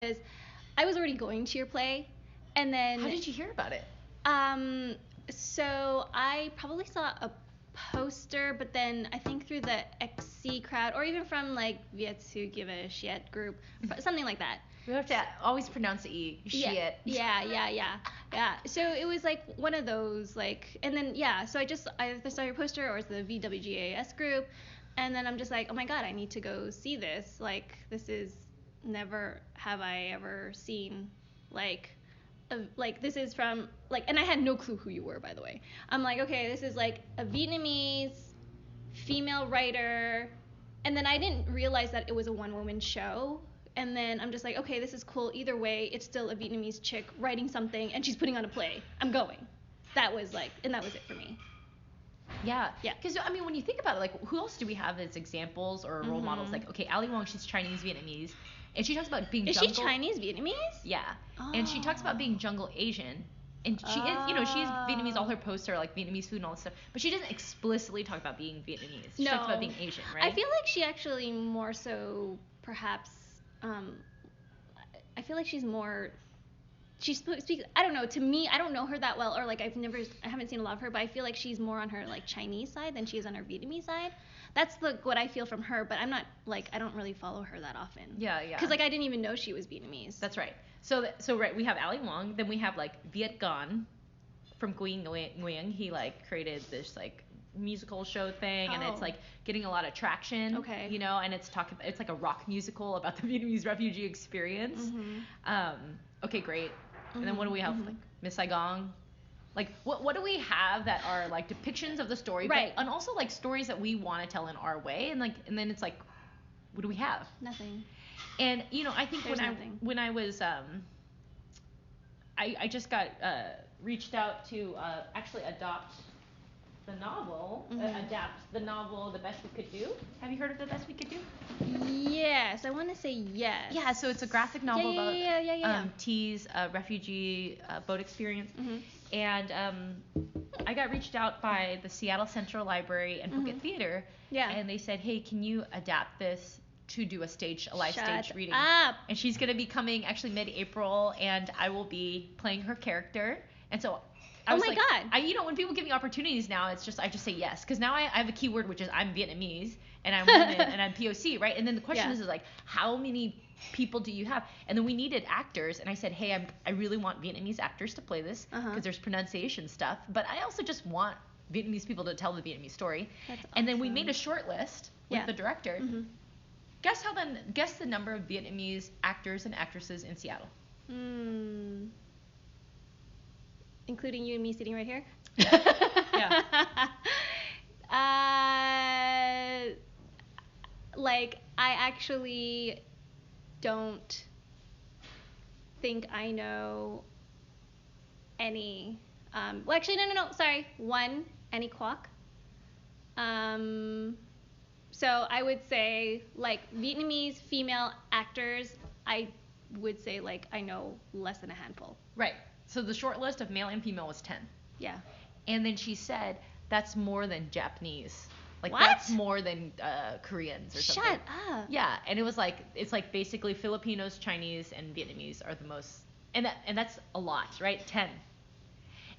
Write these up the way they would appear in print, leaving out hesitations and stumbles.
because I was already going to your play, and then How did you hear about it? So I probably saw a poster, but then I think through the XC crowd, or even from like Vietology group, something like that. We have to always pronounce the E. Shit. Yeah. So it was like one of those, like, and then so I either saw your poster or it's the VWGAS group, and then I'm just like, oh my god, I need to go see this. Like, this is never have I ever seen like this is from like, and I had no clue who you were, by the way. I'm like, okay, this is like a Vietnamese female writer, and then I didn't realize that it was a one-woman show. And then I'm just like, okay, this is cool. Either way, it's still a Vietnamese chick writing something, and she's putting on a play. I'm going. That was it for me. Yeah. Yeah. Because, I mean, when you think about it, like, who else do we have as examples or role models? Like, okay, Ali Wong, she's Chinese Vietnamese, and she talks about being jungle. Is she Chinese Vietnamese? Yeah. Oh. And she talks about being jungle Asian. And she is, she is Vietnamese. All her posts are like Vietnamese food and all this stuff. But she doesn't explicitly talk about being Vietnamese. She talks about being Asian, right? I feel like she actually more so perhaps. I feel like she's more. She speaks. I don't know. To me, I don't know her that well, or like I haven't seen a lot of her. But I feel like she's more on her like Chinese side than she is on her Vietnamese side. That's what I feel from her. But I'm not like, I don't really follow her that often. Yeah. Because like I didn't even know she was Vietnamese. That's right. So right, we have Ali Wong. Then we have like Viet Gone from Nguyen. He like created this like musical show thing, and it's like getting a lot of traction. Okay. And it's like a rock musical about the Vietnamese refugee experience. Mm-hmm. Okay, great. And then what do we have? Like Miss Saigon. Like what do we have that are like depictions of the story, right? And also like stories that we want to tell in our way, and then it's like, what do we have? Nothing. And I think when I was I just got reached out to actually adapt the novel, The Best We Could Do. Have you heard of The Best We Could Do? Yes, I want to say yes. Yeah, so it's a graphic novel about T's refugee boat experience. Mm-hmm. And I got reached out by the Seattle Central Library and Phuket Theater. Yeah. And they said, hey, can you adapt this to do a live stage reading? Up. And she's going to be coming actually mid-April, and I will be playing her character. And so I was like, God. When people give me opportunities now, it's just, I just say yes. Because now I have a keyword, which is I'm Vietnamese, and I'm woman, and I'm POC, right? And then the question is like, how many people do you have? And then we needed actors, and I said, hey, I really want Vietnamese actors to play this, because there's pronunciation stuff, but I also just want Vietnamese people to tell the Vietnamese story. That's awesome. And then we made a short list with the director. Mm-hmm. Guess the number of Vietnamese actors and actresses in Seattle. Including you and me sitting right here? Yeah. Like, I actually don't think I know any. Well, actually, no. Sorry. One, Annie Kwok. So I would say, like, Vietnamese female actors, I would say, like, I know less than a handful. Right. So the short list of male and female was 10. Yeah. And then she said, that's more than Japanese. Like, what? That's more than Koreans or something. Shut up. Yeah. And it was like, it's like basically Filipinos, Chinese, and Vietnamese are the most, and that's a lot, right? 10.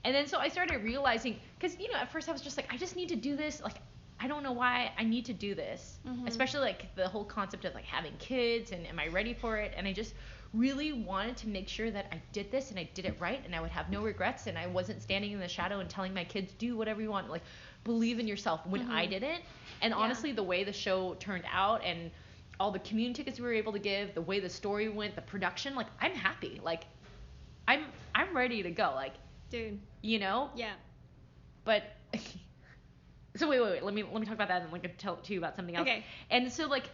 And then so I started realizing, because, at first I was just like, I just need to do this. Like, I don't know why I need to do this. Especially like the whole concept of like having kids and am I ready for it? And I just really wanted to make sure that I did this and I did it right and I would have no regrets and I wasn't standing in the shadow and telling my kids, do whatever you want. Like, believe in yourself when I didn't. And honestly, the way the show turned out and all the community tickets we were able to give, the way the story went, the production, like, I'm happy. Like, I'm ready to go. Like, dude. Yeah. But so wait. Let me talk about that and then tell to you about something else. Okay. And so like,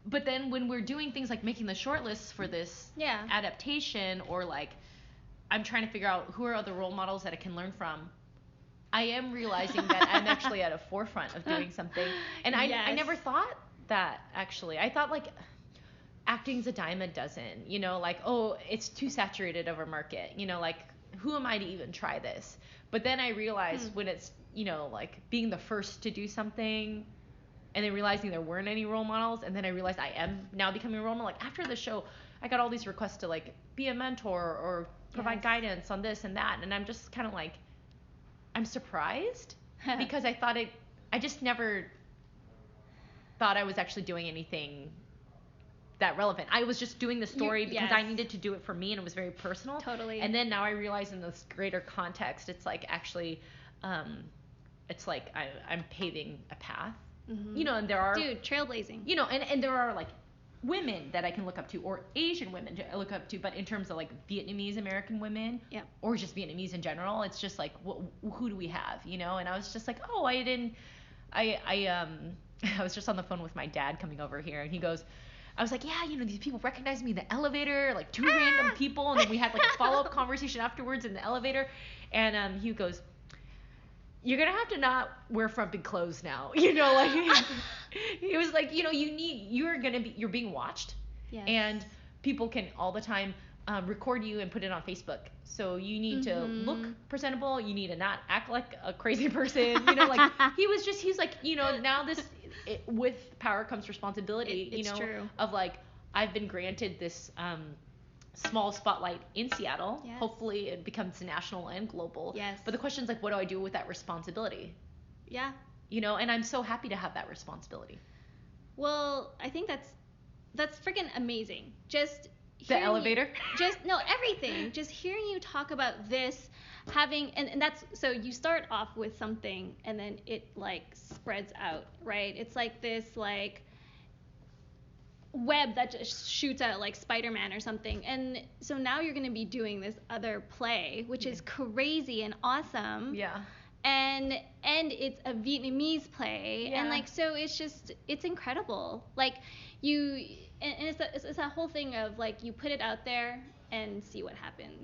but then when we're doing things like making the short lists for this adaptation, or like I'm trying to figure out who are other role models that I can learn from, I am realizing that I'm actually at a forefront of doing something. And I never thought that, actually. I thought like acting's a dime a dozen, like, oh, it's too saturated of a market, like, who am I to even try this? But then I realized when it's, like being the first to do something, and then realizing there weren't any role models, and then I realized I am now becoming a role model. Like after the show, I got all these requests to like be a mentor or provide guidance on this and that, and I'm just kind of like, I'm surprised because I just never thought I was actually doing anything that relevant. I was just doing the story because I needed to do it for me, and it was very personal. Totally. And then now I realize in this greater context, it's like actually, it's like I'm paving a path. You know, and there are trailblazing. You know, and there are like women that I can look up to, or Asian women to look up to, but in terms of like Vietnamese American women, or just Vietnamese in general, it's just like who do we have, you know? And I was just like, oh, I was just on the phone with my dad coming over here, and he goes, I was like, yeah, you know, these people recognize me in the elevator, like two random people, and then we had like a follow-up conversation afterwards in the elevator, and he goes, you're gonna have to not wear front big clothes now, you know, like he was like, you know, you're being watched, and people can all the time record you and put it on Facebook, so you need to look presentable, you need to not act like a crazy person, you know, like he's like, you know, now with power comes responsibility, you know, true. Of like, I've been granted this small spotlight in Seattle. Hopefully it becomes national and global. But the question is like, what do I do with that responsibility? You know, and I'm so happy to have that responsibility. Well, I think that's freaking amazing. Just the elevator? Everything. Just hearing you talk about this, and that's, so you start off with something and then it like spreads out, right? It's like this like web that just shoots out like Spider-Man or something. And so now you're going to be doing this other play, which is crazy and awesome. And it's a Vietnamese play. And like, so it's incredible. Like and it's that whole thing of like, you put it out there and see what happens.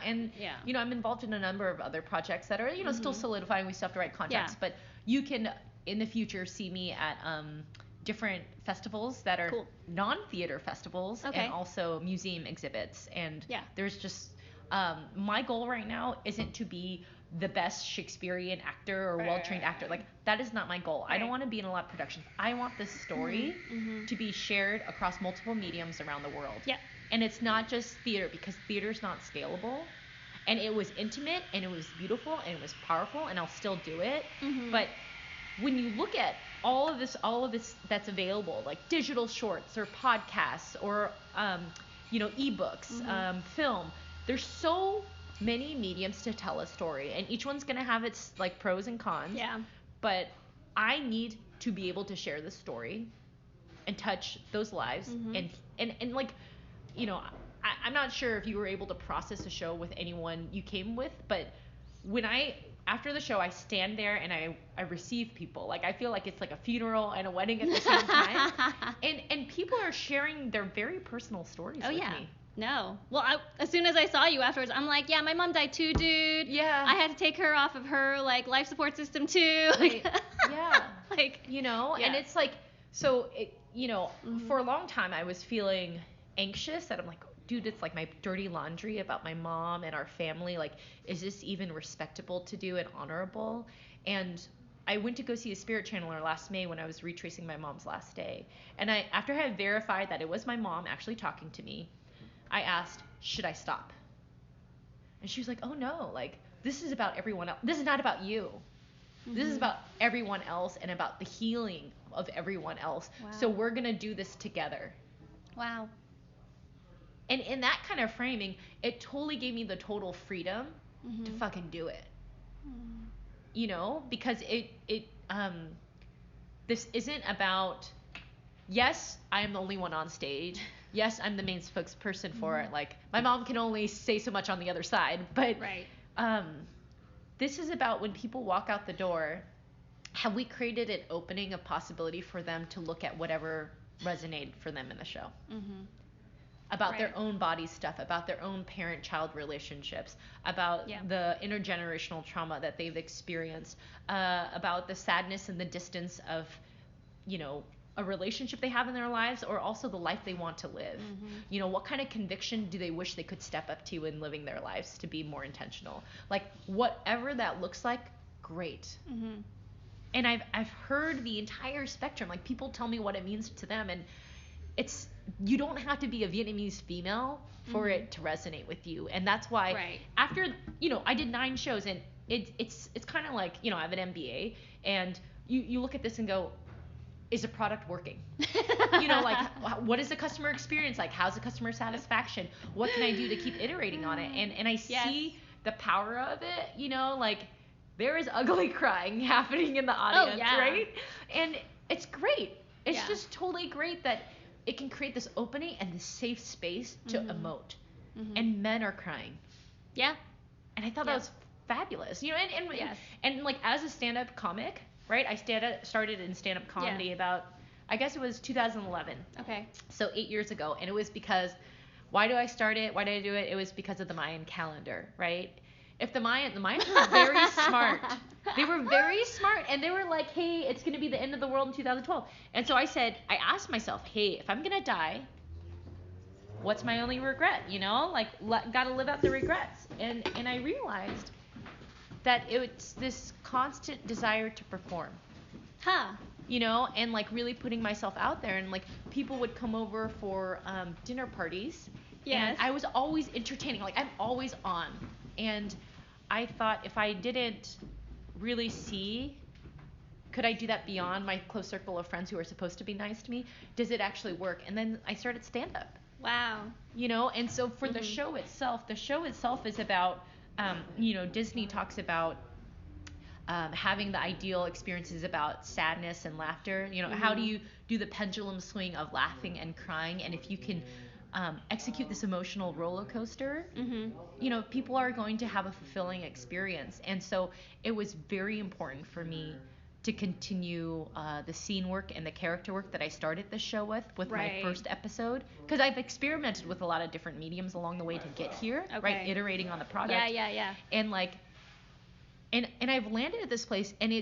And you know, I'm involved in a number of other projects that are, you know, still solidifying. We still have to write contracts, but you can in the future see me at different festivals that are non-theater festivals, and also museum exhibits, and there's just my goal right now isn't to be the best Shakespearean actor or well-trained actor. Like, that is not my goal. I don't want to be in a lot of productions. I want this story to be shared across multiple mediums around the world. And it's not just theater, because theater's not scalable. And it was intimate, and it was beautiful, and it was powerful, and I'll still do it. But when you look at all of this that's available, like digital shorts or podcasts or you know, ebooks, film, there's so many mediums to tell a story, and each one's going to have its like pros and cons. But I need to be able to share this story and touch those lives, and like, you know, I'm not sure if you were able to process a show with anyone you came with, but when after the show, I stand there and I receive people. Like, I feel like it's like a funeral and a wedding at the same time. And people are sharing their very personal stories with me. No. Well, as soon as I saw you afterwards, I'm like, yeah, my mom died too, dude. I had to take her off of her like life support system too. Like, like, you know, and it's like, so you know, for a long time I was feeling anxious that I'm like, dude, it's like my dirty laundry about my mom and our family. Like, is this even respectable to do and honorable? And I went to go see a spirit channeler last May when I was retracing my mom's last day. And after I had verified that it was my mom actually talking to me, I asked, should I stop? And she was like, oh no, like, this is about everyone else. This is not about you. This is about everyone else and about the healing of everyone else. So we're going to do this together. And in that kind of framing, it totally gave me the total freedom to fucking do it. You know, because this isn't about, yes, I am the only one on stage. Yes, I'm the main spokesperson for it. Like, my mom can only say so much on the other side. But this is about when people walk out the door, have we created an opening of possibility for them to look at whatever resonated for them in the show? About their own body stuff, about their own parent-child relationships, about the intergenerational trauma that they've experienced, about the sadness and the distance of, you know, a relationship they have in their lives, or also the life they want to live. You know, what kind of conviction do they wish they could step up to in living their lives to be more intentional? Like, whatever that looks like, great. and I've heard the entire spectrum. Like, people tell me what it means to them, and it's, you don't have to be a Vietnamese female for it to resonate with you. And that's why after, I did 9 shows, and it's kind of like, I have an MBA, and you look at this and go, is the product working? Like, what is the customer experience like? How's the customer satisfaction? What can I do to keep iterating on it? And I see the power of it, like, there is ugly crying happening in the audience, right? And it's great. It's just totally great that it can create this opening and this safe space to emote. And men are crying. Yeah. And I thought that was fabulous. And like, as a stand-up comic, right? I started in stand-up comedy about, I guess it was 2011. Okay. So 8 years ago. And it was because, why do I start it? Why did I do it? It was because of the Mayan calendar, right? If the Mayans were very smart. They were very smart, and they were like, hey, it's going to be the end of the world in 2012. And so I asked myself, hey, if I'm going to die, what's my only regret? Like, got to live out the regrets. And I realized that it's this constant desire to perform. And like, really putting myself out there, and like, people would come over for dinner parties. And I was always entertaining. Like, I'm always on. And I thought, if I didn't really see, could I do that beyond my close circle of friends who are supposed to be nice to me? Does it actually work? And then I started stand-up. Wow. And so for the show itself is about, Disney talks about having the ideal experiences about sadness and laughter. How do you do the pendulum swing of laughing and crying? And if you can execute this emotional roller coaster, people are going to have a fulfilling experience. And so it was very important for me to continue the scene work and the character work that I started the show with my first episode, because I've experimented with a lot of different mediums along the way to get here, right? Iterating on the product. And like, and I've landed at this place, and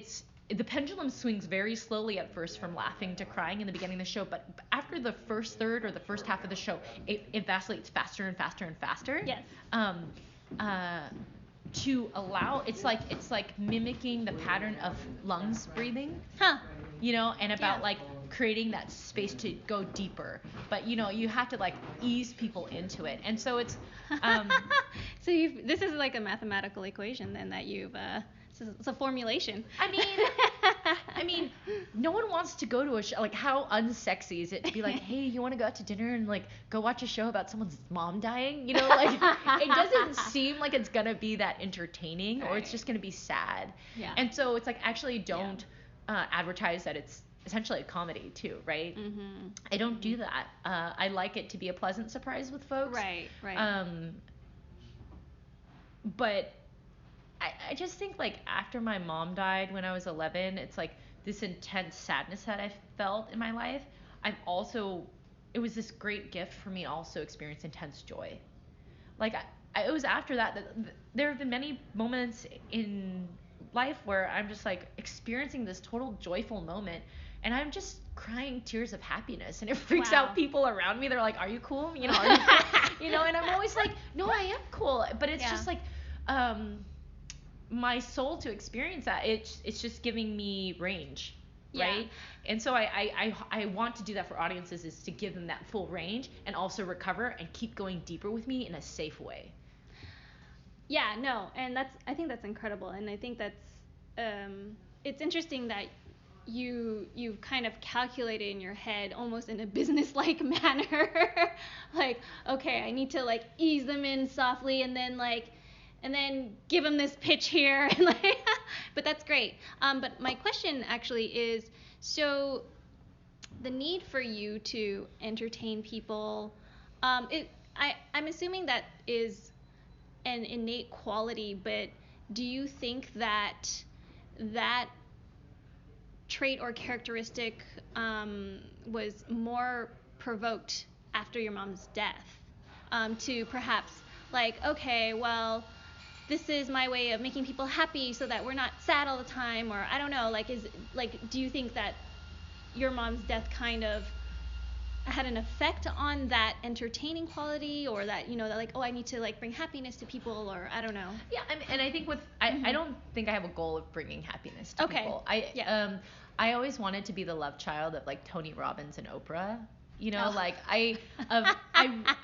the pendulum swings very slowly at first from laughing to crying in the beginning of the show, but after the first third or the first half of the show, it vacillates faster and faster and faster. To allow, it's like mimicking the pattern of lungs breathing. And about like creating that space to go deeper. But you have to like ease people into it. And so it's so this is like a mathematical equation then that you've it's a formulation. I mean, no one wants to go to a show. Like, how unsexy is it to be like, hey, you want to go out to dinner and like go watch a show about someone's mom dying? Like, it doesn't seem like it's gonna be that entertaining, or it's just gonna be sad. And so it's like, actually don't advertise that it's essentially a comedy too, right? I don't do that. I like it to be a pleasant surprise with folks. Right. But I just think, like, after my mom died when I was 11, it's like this intense sadness that I felt in my life. It was this great gift for me to also experience intense joy. Like, it was after that there have been many moments in life where I'm just like experiencing this total joyful moment, and I'm just crying tears of happiness, and it freaks out people around me. They're like, are you cool? Are you cool? And I'm always like, no, I am cool. But it's just like, my soul to experience that, it's just giving me range, right? And so I want to do that for audiences, is to give them that full range and also recover and keep going deeper with me in a safe way. And I think that's incredible, and I think that's it's interesting that you've kind of calculated in your head, almost in a business-like manner, like, okay, I need to like ease them in softly, and then give them this pitch here, and like, but that's great. But my question actually is, so the need for you to entertain people, I'm assuming that is an innate quality, but do you think that trait or characteristic was more provoked after your mom's death, to perhaps like, okay, well, this is my way of making people happy so that we're not sad all the time, or I don't know, like, do you think that your mom's death kind of had an effect on that entertaining quality, or that, that like, oh, I need to like bring happiness to people, or I don't know. Yeah, I mean, and I think I don't think I have a goal of bringing happiness to people. I always wanted to be the love child of like Tony Robbins and Oprah. Like I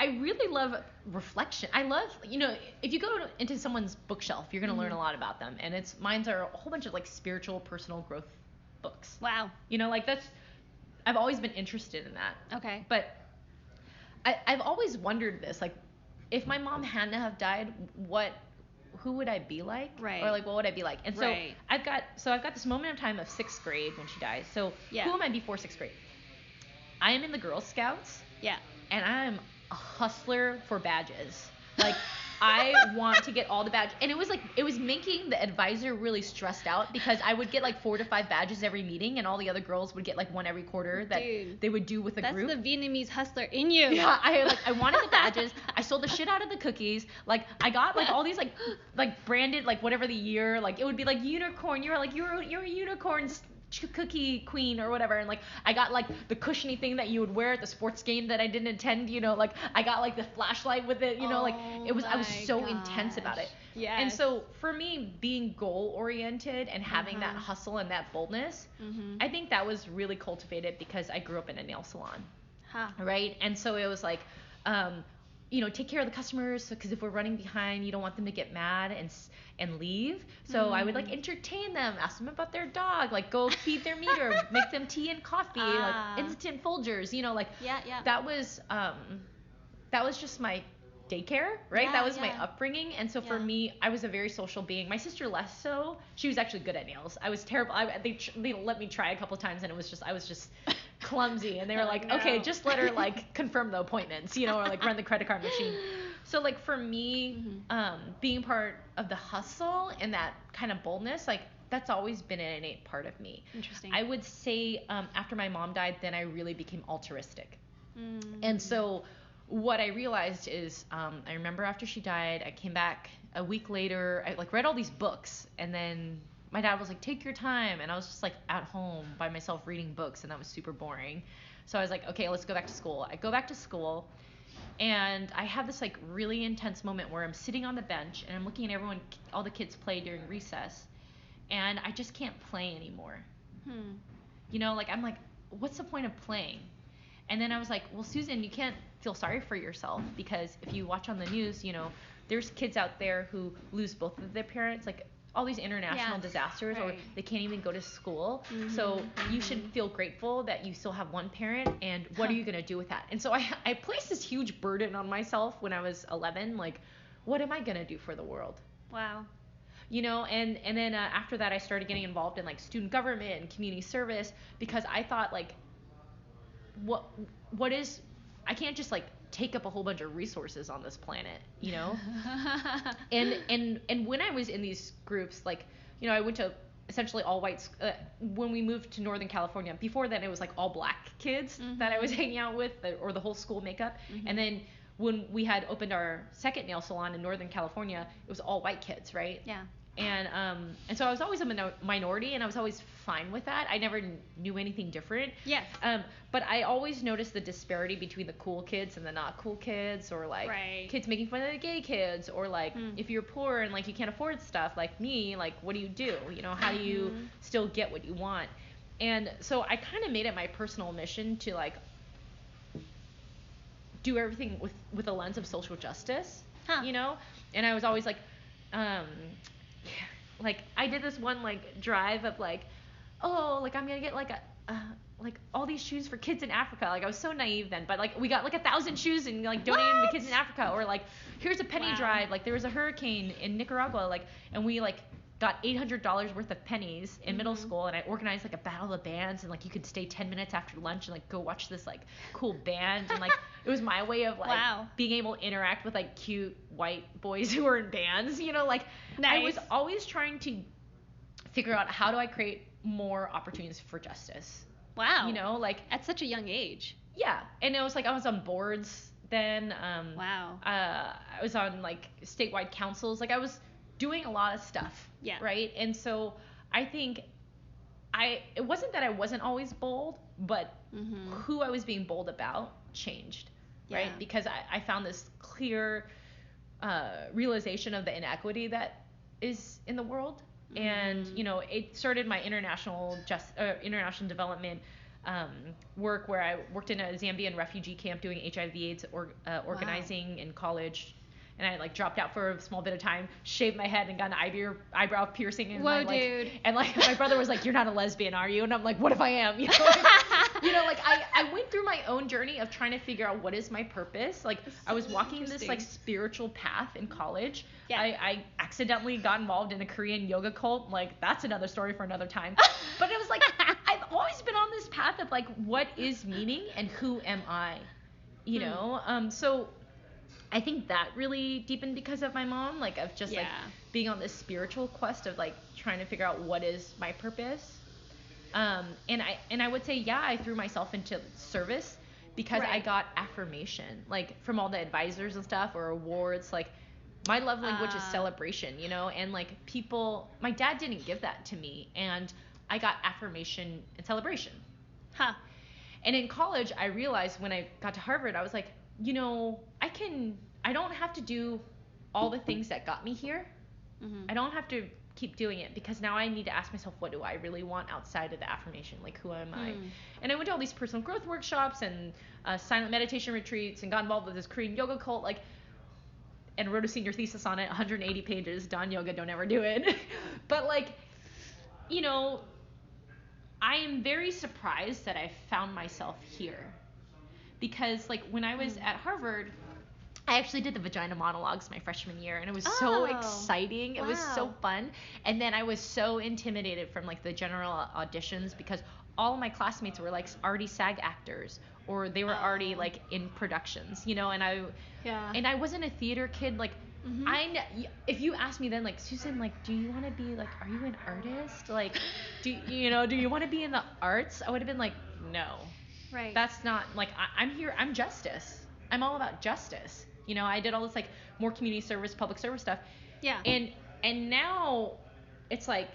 really love reflection. I love, if you go into someone's bookshelf, you're going to learn a lot about them. And mine's are a whole bunch of like spiritual, personal growth books. Wow. Like I've always been interested in that. Okay. But I've always wondered this, like, if my mom hadn't have died, who would I be like? Right. Or like, what would I be like? And so Right. I've got this moment of time of 6th grade when she dies. So Yeah. who am I before 6th grade? I am in the Girl Scouts. Yeah. And I am a hustler for badges. Like, I want to get all the badges. And it was making the advisor really stressed out, because I would get like 4 to 5 badges every meeting, and all the other girls would get like one every quarter that they would do with the group. That's the Vietnamese hustler in you. Yeah, I wanted the badges. I sold the shit out of the cookies. Like, I got like all these like branded, like whatever the year, like it would be like unicorn. You're a unicorn cookie queen or whatever. And like I got like the cushiony thing that you would wear at the sports game that I didn't attend, like I got like the flashlight with it, like I was so intense about it. Yes. And so for me, being goal oriented and having that hustle and that boldness, I think that was really cultivated because I grew up in a nail salon. Right? And so it was like take care of the customers, because if we're running behind, you don't want them to get mad and leave. So I would like entertain them, ask them about their dog, like go feed their meter, make them tea and coffee, like instant Folgers, like that was just my daycare, right? Yeah, that was my upbringing. And so for me, I was a very social being. My sister less so. She was actually good at nails. I was terrible. They let me try a couple of times, and I was just clumsy, and they were like, okay, just let her like confirm the appointments, or like run the credit card machine. So like for me, being part of the hustle and that kind of boldness, like that's always been an innate part of me. Interesting. I would say after my mom died, then I really became altruistic. And so what I realized is, I remember after she died, I came back a week later, I like read all these books, and then my dad was like, take your time. And I was just like at home by myself reading books, and that was super boring. So I was like, okay, let's go back to school. I go back to school, and I have this like really intense moment where I'm sitting on the bench and I'm looking at all the kids play during recess, and I just can't play anymore. Like I'm like, what's the point of playing? And then I was like, well, Susan, you can't feel sorry for yourself, because if you watch on the news, there's kids out there who lose both of their parents, like all these international disasters, or they can't even go to school. So you should feel grateful that you still have one parent, and what are you going to do with that? And so I placed this huge burden on myself when I was 11, like, what am I going to do for the world? Wow. And then after that, I started getting involved in like student government and community service, because I thought like, I can't just like take up a whole bunch of resources on this planet, and when I was in these groups, like, I went to essentially all whites, when we moved to Northern California. Before then, it was like all black kids that I was hanging out with, or the whole school makeup. And then when we had opened our second nail salon in Northern California, it was all white kids, right? Yeah. And so I was always a minority, and I was always fine with that. I never knew anything different. Yes. But I always noticed the disparity between the cool kids and the not cool kids, or like kids making fun of the gay kids, or like if you're poor and like you can't afford stuff like me, like what do you do? How do you still get what you want? And so I kind of made it my personal mission to like do everything with a lens of social justice, And I was always like, like I did this one like drive of like, oh, like I'm gonna get like like all these shoes for kids in Africa. Like I was so naive then, but like we got like 1,000 shoes and like donated them to kids in Africa. Or like here's a penny drive. Like there was a hurricane in Nicaragua, like, and we like got $800 worth of pennies in middle school, and I organized like a battle of bands, and like you could stay 10 minutes after lunch and like go watch this like cool band, and like it was my way of like being able to interact with like cute white boys who were in bands, like I was always trying to figure out how do I create more opportunities for justice. Wow. Like at such a young age. Yeah. And it was like I was on boards then. I was on like statewide councils. Like I was doing a lot of stuff. Yeah. Right. And so I think it wasn't that I wasn't always bold, but Mm-hmm. who I was being bold about changed, right? Yeah. Because I found this clear realization of the inequity that is in the world. And it started my international development work, where I worked in a Zambian refugee camp doing HIV/AIDS organizing in college. And I like dropped out for a small bit of time, shaved my head, and got an eyebrow piercing. And Whoa, like, dude. And like my brother was like, "You're not a lesbian, are you?" And I'm like, "What if I am?" Like I went through my own journey of trying to figure out what is my purpose. Like I was walking this like spiritual path in college. Yeah. I accidentally got involved in a Korean yoga cult. Like that's another story for another time. But it was like I've always been on this path of like, what is meaning and who am I? So I think that really deepened because of my mom, like of just like being on this spiritual quest of like trying to figure out what is my purpose. And I would say, I threw myself into service because I got affirmation, like from all the advisors and stuff, or awards. Like my love language is celebration, and like my dad didn't give that to me, and I got affirmation and celebration. Huh. And in college, I realized when I got to Harvard, I was like, I don't have to do all the things that got me here. Mm-hmm. I don't have to keep doing it, because now I need to ask myself, what do I really want outside of the affirmation? Like, who am I? And I went to all these personal growth workshops and silent meditation retreats, and got involved with this Korean yoga cult, like, and wrote a senior thesis on it, 180 pages, Dawn Yoga, don't ever do it. But like, I am very surprised that I found myself here, because like when I was at Harvard, I actually did the vagina monologues my freshman year, and it was so exciting. It was so fun. And then I was so intimidated from like the general auditions, because all of my classmates were like already SAG actors, or they were already like in productions, and I wasn't a theater kid. Like if you asked me then, like, Susan, like, do you want to be like, are you an artist? Like, do you want to be in the arts? I would have been like, no. Right. That's not like, I'm here. I'm justice. I'm all about justice. I did all this like more community service, public service stuff. Yeah. And now it's like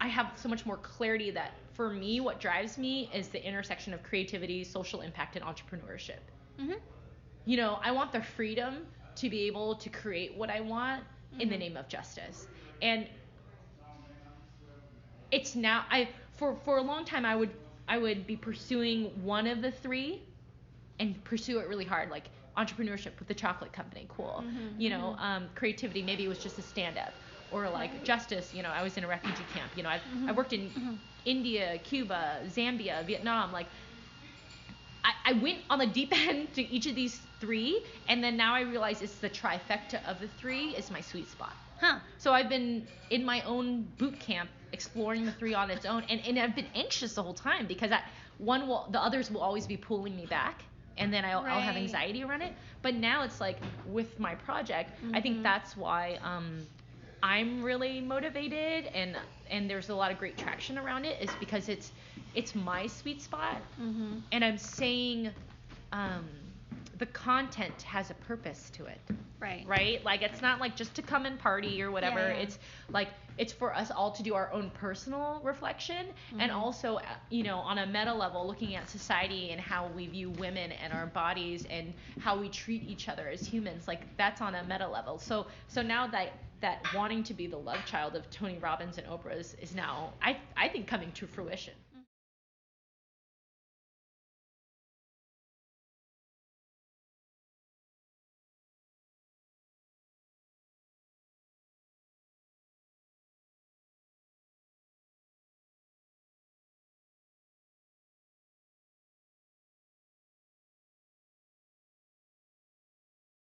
I have so much more clarity that for me, what drives me is the intersection of creativity, social impact, and entrepreneurship. Mm-hmm. I want the freedom to be able to create what I want in the name of justice. And it's now for a long time I would be pursuing one of the three and pursue it really hard, like entrepreneurship with the chocolate company, cool. Creativity, maybe it was just a stand-up, or like justice. I was in a refugee camp. I worked in India, Cuba, Zambia, Vietnam. Like I went on the deep end to each of these three, and then now I realize it's the trifecta of the three is my sweet spot. Huh. So I've been in my own boot camp exploring the three on its own, and I've been anxious the whole time, because the others will always be pulling me back, and then I'll have anxiety around it. But now it's like with my project, I think that's why I'm really motivated, and there's a lot of great traction around it, is because it's my sweet spot, and I'm saying the content has a purpose to it. Right? Like, it's not like just to come and party or whatever. Yeah. It's like, it's for us all to do our own personal reflection, and also, on a meta level, looking at society and how we view women and our bodies and how we treat each other as humans. Like, that's on a meta level. So now that wanting to be the love child of Tony Robbins and Oprah's is now, I think, coming to fruition.